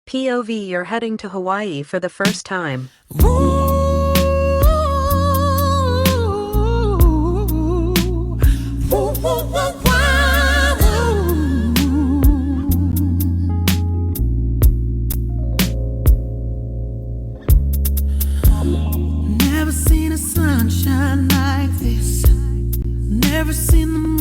POV, you're heading to Hawaii for the first time. Never seen a sunshine like this. Never seen the